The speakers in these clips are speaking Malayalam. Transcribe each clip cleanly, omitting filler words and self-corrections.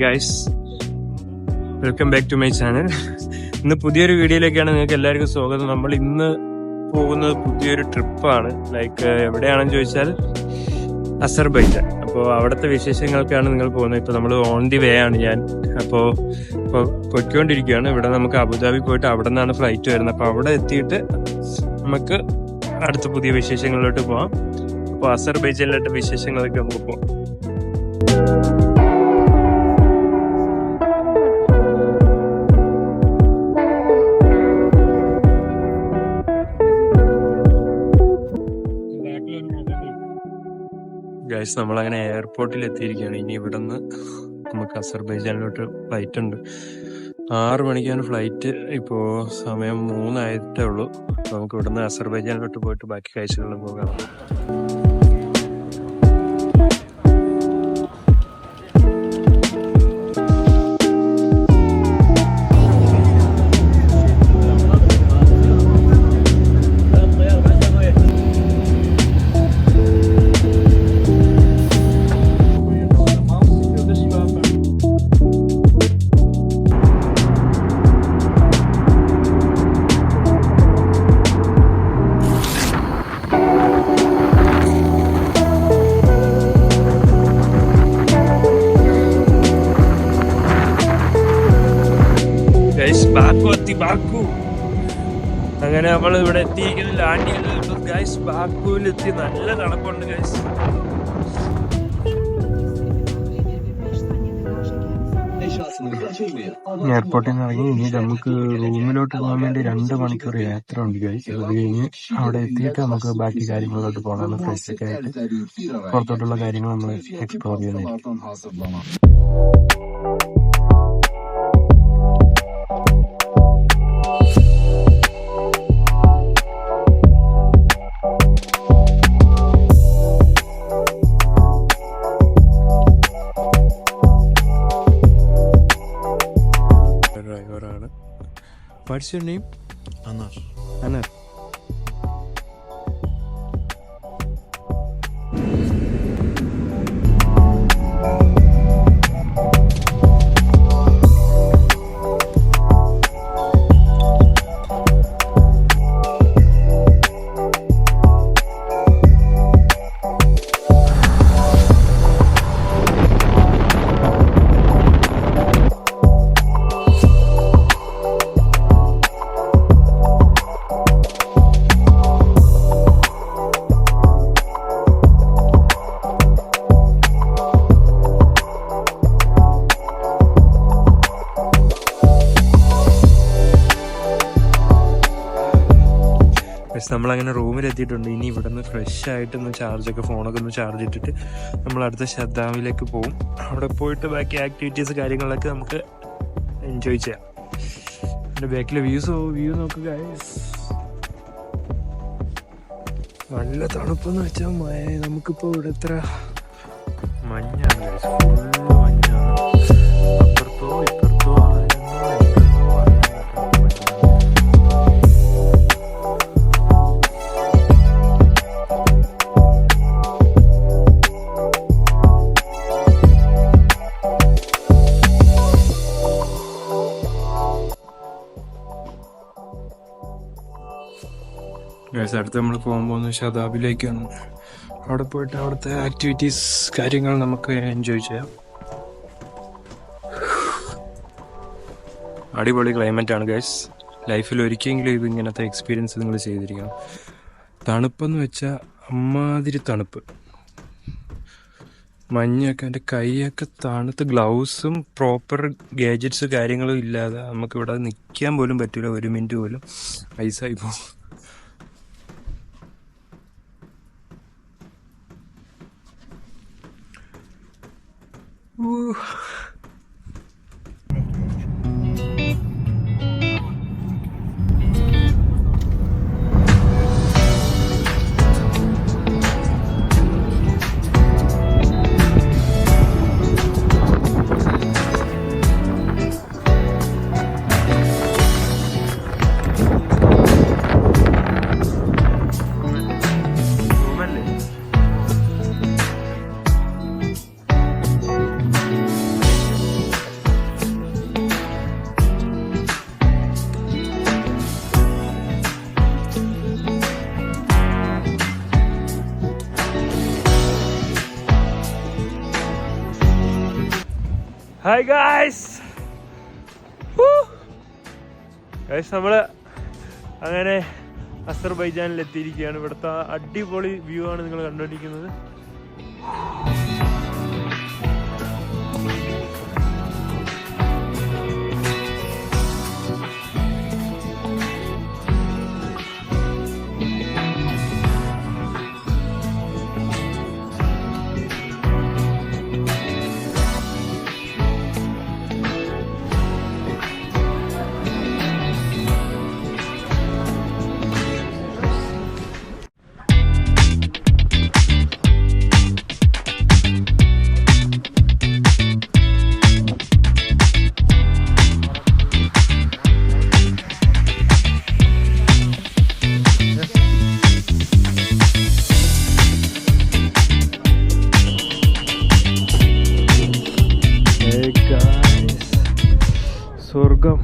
Guys, welcome back to my channel. ഇന്ന് പുതിയൊരു വീഡിയോയിലേക്കാണ് നിങ്ങൾക്ക് എല്ലാവർക്കും സ്വാഗതം. നമ്മൾ ഇന്ന് പോകുന്നത് പുതിയൊരു ട്രിപ്പാണ്. ലൈക്ക് എവിടെയാണെന്ന് ചോദിച്ചാൽ അസർബൈജാൻ. അപ്പോൾ അവിടുത്തെ വിശേഷങ്ങൾക്കാണ് നിങ്ങൾ പോകുന്നത്. ഇപ്പോൾ നമ്മൾ ഓൺ ദി വേ ആണ് ഞാൻ. അപ്പോൾ പൊയ്ക്കൊണ്ടിരിക്കുകയാണ്. ഇവിടെ നമുക്ക് അബുദാബി പോയിട്ട് അവിടെ നിന്നാണ് ഫ്ലൈറ്റ് വരുന്നത്. അപ്പോൾ അവിടെ എത്തിയിട്ട് നമുക്ക് അടുത്ത പുതിയ വിശേഷങ്ങളിലോട്ട് പോകാം. അപ്പോൾ അസർബൈജാനിലോട്ട് വിശേഷങ്ങളൊക്കെ നമുക്ക് പോകാം. ഗൈസ്, നമ്മളങ്ങനെ എയർപോർട്ടിൽ എത്തിയിരിക്കുകയാണ്. ഇനി ഇവിടെ നിന്ന് നമുക്ക് അസർബൈജാനിലോട്ട് ഫ്ലൈറ്റ് ഉണ്ട്. 6 മണിക്കാണ് ഫ്ലൈറ്റ്. ഇപ്പോൾ സമയം 3 ആയിട്ടേ ഉള്ളൂ. നമുക്ക് ഇവിടെ നിന്ന് അസർബൈജാനിലോട്ട് പോയിട്ട് ബാക്കി കാഴ്ചകളിൽ പോകാം. ബാക്കു, അങ്ങനെ നമ്മൾ ഇവിടെ എത്തിയിരിക്കുന്നത് ലാൻഡ് ഗൈസ്. ബാക്കുവിലെത്തി. നല്ല തണുപ്പുണ്ട് ഗൈസ്. എയർപോർട്ടിൽ നിന്ന് ഇറങ്ങി ഇനി നമുക്ക് റൂമിലോട്ട് പോകാൻ വേണ്ടി 2 മണിക്കൂർ യാത്ര ഉണ്ട് ഗൈസ്. അത് കഴിഞ്ഞ് അവിടെ എത്തിയിട്ട് നമുക്ക് ബാക്കി കാര്യങ്ങളിലോട്ട് പോകണം. ഫ്രഷ് ഒക്കെ ആയിട്ട് പുറത്തോട്ടുള്ള കാര്യങ്ങൾ നമ്മൾ എക്സ്പ്ലോർ ചെയ്യുന്നതായിരിക്കും. ഡ്രൈവറാണ്. What's your name? Anar. Anar. നമ്മളങ്ങനെ റൂമിലെത്തിയിട്ടുണ്ട്. ഇനി ഇവിടെ നിന്ന് ഫ്രഷ് ആയിട്ടൊന്ന് ചാർജൊക്കെ ഫോണൊക്കെ ഒന്ന് ചാർജ് ഇട്ടിട്ട് നമ്മൾ അടുത്ത ഷദ്ദാമിലേക്ക് പോകും. അവിടെ പോയിട്ട് ബാക്കി ആക്ടിവിറ്റീസ് കാര്യങ്ങളൊക്കെ നമുക്ക് എൻജോയ് ചെയ്യാം. എൻ്റെ ബാക്കിലെ വ്യൂ നോക്കുക ഗൈസ്. നല്ല തണുപ്പെന്ന് വെച്ചാൽ നമുക്കിപ്പോൾ ഇവിടെ എത്ര മഞ്ഞാണ് ഗൈസ്. ഫുള്ള് മഞ്ഞാണ്. അപ്പുറത്തോ ഇപ്പുറത്തോ അടുത്ത് നമ്മൾ പോകാൻ പോകുന്നത് ഷദാബിലേക്കാണ്. അവിടെ പോയിട്ട് അവിടുത്തെ ആക്ടിവിറ്റീസ് കാര്യങ്ങൾ നമുക്ക് എൻജോയ് ചെയ്യാം. അടിപൊളി ക്ലൈമറ്റ് ആണ് ഗൈസ്. ലൈഫിൽ ഒരിക്കലെങ്കിലും ഇത് ഇങ്ങനത്തെ എക്സ്പീരിയൻസ് നിങ്ങൾ ചെയ്തിരിക്കണം. തണുപ്പെന്ന് വെച്ചാൽ അമ്മാതിരി തണുപ്പ്. മഞ്ഞൊക്കെ എൻ്റെ കൈയൊക്കെ തണുത്ത്, ഗ്ലൗസും പ്രോപ്പർ ഗാഡ്ജറ്റ്സ് കാര്യങ്ങളും ഇല്ലാതെ നമുക്കിവിടെ നിൽക്കാൻ പോലും പറ്റില്ല. 1 മിനിറ്റ് പോലും ഐസായി പോകും. ഹായ് ഗായ്സ്, നമ്മള് അങ്ങനെ അസർബൈജാനിൽ എത്തിയിരിക്കുകയാണ്. ഇവിടുത്തെ അടിപൊളി വ്യൂ ആണ് നിങ്ങൾ കണ്ടുകൊണ്ടിരിക്കുന്നത്. സ്വർഗം.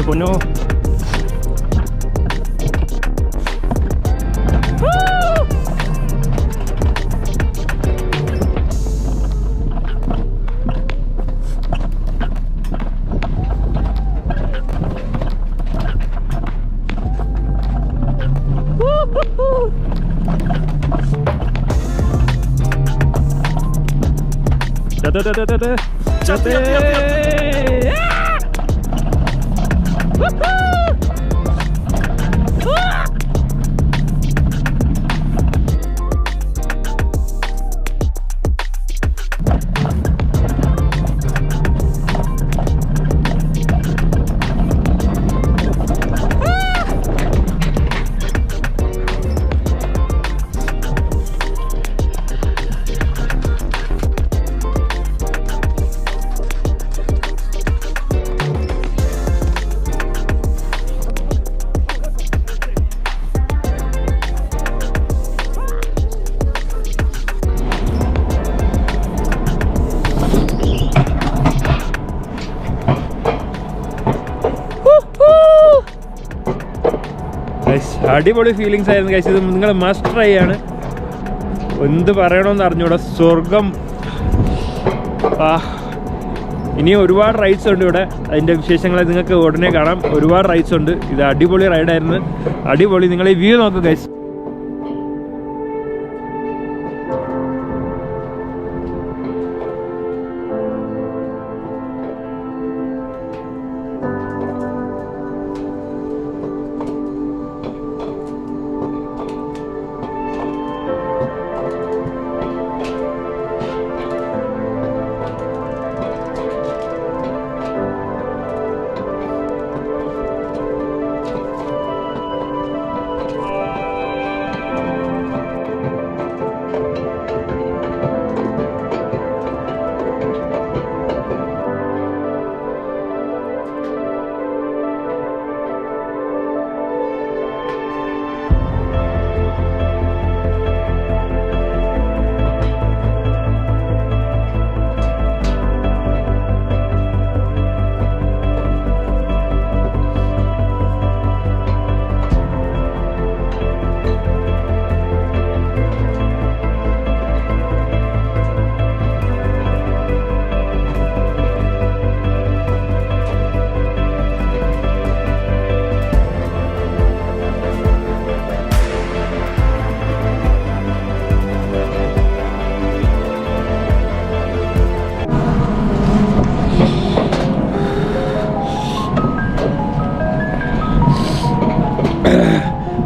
പൊന്നോ, അടിപൊളി ഫീലിങ്സ് ആയിരുന്നു ഗൈസ്. ഇത് നിങ്ങൾ മസ്റ്റ് ട്രൈ ആണ്. എന്ത് പറയണമെന്ന് അറിഞ്ഞൂടാ, സ്വർഗം. ഇനി ഒരുപാട് റൈഡ്സ് ഉണ്ട് ഇവിടെ. അതിൻ്റെ വിശേഷങ്ങൾ നിങ്ങൾക്ക് ഉടനെ കാണാം. ഒരുപാട് റൈഡ്സ് ഉണ്ട്. ഇത് അടിപൊളി റൈഡായിരുന്നു, അടിപൊളി. നിങ്ങൾ ഈ വ്യൂ നോക്കുക ഗൈസ്.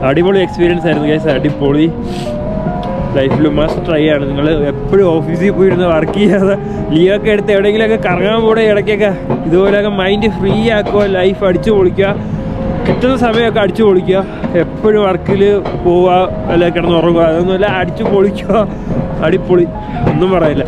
അടിപൊളി എക്സ്പീരിയൻസ് ആയിരുന്നു ഗൈസ്, അടിപൊളി. ലൈഫിൽ മസ്റ്റ് ട്രൈ ആണ്. നിങ്ങൾ എപ്പോഴും ഓഫീസിൽ പോയിരുന്ന് വർക്ക് ചെയ്യാതെ ലീവൊക്കെ എടുത്ത് എവിടെയെങ്കിലുമൊക്കെ കറങ്ങാൻ പോടെ ഇടയ്ക്കൊക്കെ ഇതുപോലെയൊക്കെ മൈൻഡ് ഫ്രീ ആക്കുക, ലൈഫ് അടിച്ചു പൊളിക്കുക, കിട്ടുന്ന സമയമൊക്കെ അടിച്ചു പൊളിക്കുക. എപ്പോഴും വർക്കിൽ പോവുക അല്ലെ കിടന്ന് ഉറങ്ങുക, അതൊന്നുമല്ല, അടിച്ചു പൊളിക്കുക, അടിപൊളി, ഒന്നും പറയില്ല.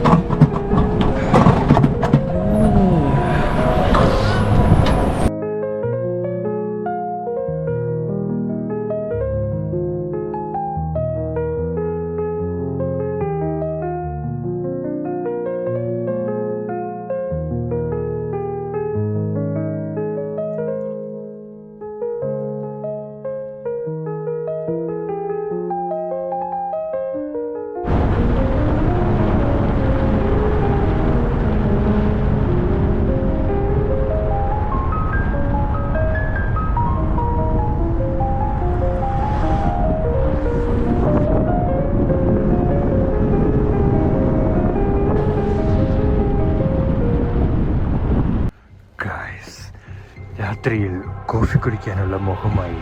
രാത്രിയിൽ കോഫി കുടിക്കാനുള്ള മോഹമായി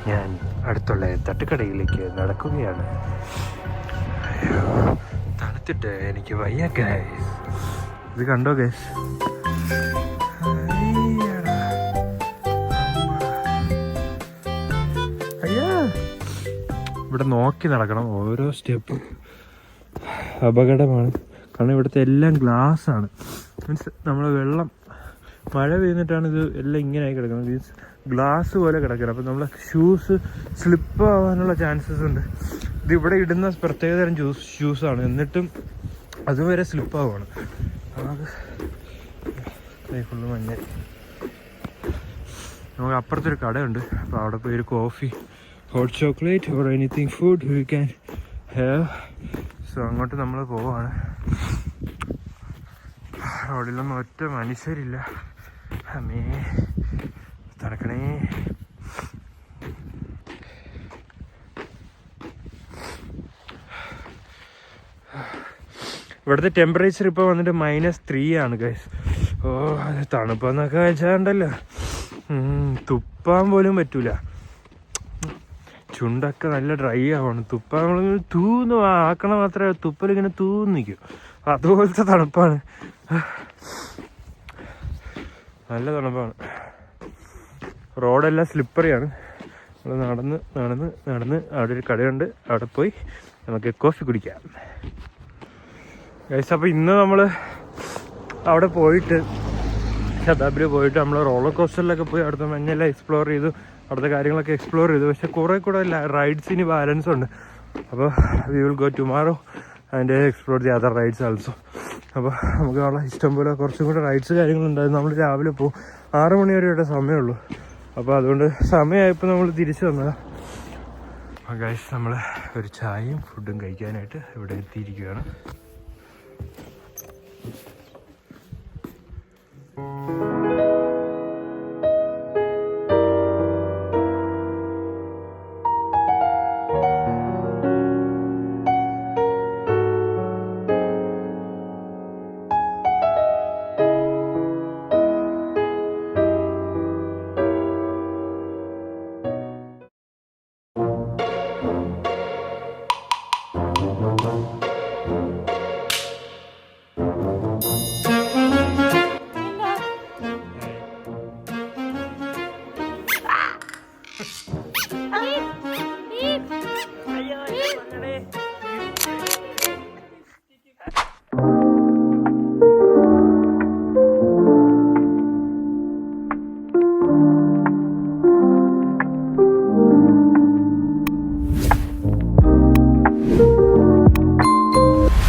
ഞാൻ അടുത്തുള്ള തട്ടുകടയിലേക്ക് നടക്കുകയാണ്. അയ്യോ, തണുത്തിട്ട് എനിക്ക് വയ്യ ഗൈസ്. ഇത് കണ്ടോ ഗൈസ്? അയ്യാ, ഇവിടെ നോക്കി നടക്കണം, ഓരോ സ്റ്റെപ്പും അപകടമാണ്. കാരണം ഇവിടുത്തെ എല്ലാം ഗ്ലാസ്സാണ്. മീൻസ് നമ്മൾ വെള്ളം മഴ പെയ്യുന്നിട്ടാണ് ഇത് എല്ലാം ഇങ്ങനെയായി കിടക്കുന്നത്. മീൻസ് ഗ്ലാസ് പോലെ കിടക്കണം. അപ്പം നമ്മളെ ഷൂസ് സ്ലിപ്പ് ആവാനുള്ള ചാൻസസ് ഉണ്ട്. ഇത് ഇവിടെ ഇടുന്ന പ്രത്യേകതരം ഷൂസാണ്, എന്നിട്ടും അതുവരെ സ്ലിപ്പ് ആവുകയാണ്. ഫുള്ള് മഞ്ഞ. നമുക്ക് അപ്പുറത്തൊരു കടയുണ്ട്, അപ്പോൾ അവിടെ പോയി ഒരു coffee, hot chocolate or anything food you can have. So അങ്ങോട്ട് നമ്മൾ പോവാണ്. റോഡിലൊന്നും ഒറ്റ മനുഷ്യരില്ല. അമ്മേ തണക്കണേ. ഇവിടുത്തെ ടെമ്പറേച്ചർ ഇപ്പോൾ വന്നിട്ട് -3 ആണ് ഗൈസ്. ഓ, അത് തണുപ്പെന്നൊക്കെ വെച്ചാണ്ടല്ലോ തുപ്പാൻ പോലും പറ്റൂല. ചുണ്ടൊക്കെ നല്ല ഡ്രൈ ആവണം. തുപ്പാൻ നമ്മളിങ്ങനെ തൂന്ന് ആക്കണ മാത്രമേ തുപ്പലിങ്ങനെ തൂന്ന് നിൽക്കും. അതുപോലത്തെ തണുപ്പാണ്, നല്ല തണുപ്പാണ്. റോഡെല്ലാം സ്ലിപ്പറിയാണ്. നമ്മൾ നടന്ന് നടന്ന് നടന്ന് അവിടെ ഒരു കടയുണ്ട്, അവിടെ പോയി നമുക്ക് കോഫി കുടിക്കാം ഗൈസ്. അപ്പോൾ ഇന്ന് നമ്മൾ അവിടെ പോയിട്ട് ശതാബ്ദി പോയിട്ട് നമ്മൾ റോളർ കോസ്റ്ററിലൊക്കെ പോയി അവിടുത്തെ മഞ്ഞെല്ലാം എക്സ്പ്ലോർ ചെയ്തു, അവിടുത്തെ കാര്യങ്ങളൊക്കെ എക്സ്പ്ലോർ ചെയ്തു. പക്ഷെ കുറേ കൂടെ റൈഡ്സിന് ബാലൻസ് ഉണ്ട്. അപ്പോൾ we will go tomorrow and explore the other rides also. അപ്പോൾ നമുക്ക് അവിടെ ഇഷ്ടം പോലെ കുറച്ചും കൂടെ റൈഡ്സ് കാര്യങ്ങളുണ്ടായിരുന്നു. നമ്മൾ രാവിലെ പോകും, 6 മണി വരെ ഇവിടെ സമയമുള്ളൂ. അപ്പോൾ അതുകൊണ്ട് സമയമായപ്പോൾ നമ്മൾ തിരിച്ചു വന്നതാണ്. അപ്പോൾ ഗൈസ്, നമ്മൾ ഒരു ചായയും ഫുഡും കഴിക്കാനായിട്ട് ഇവിടെ എത്തിയിരിക്കുകയാണ്.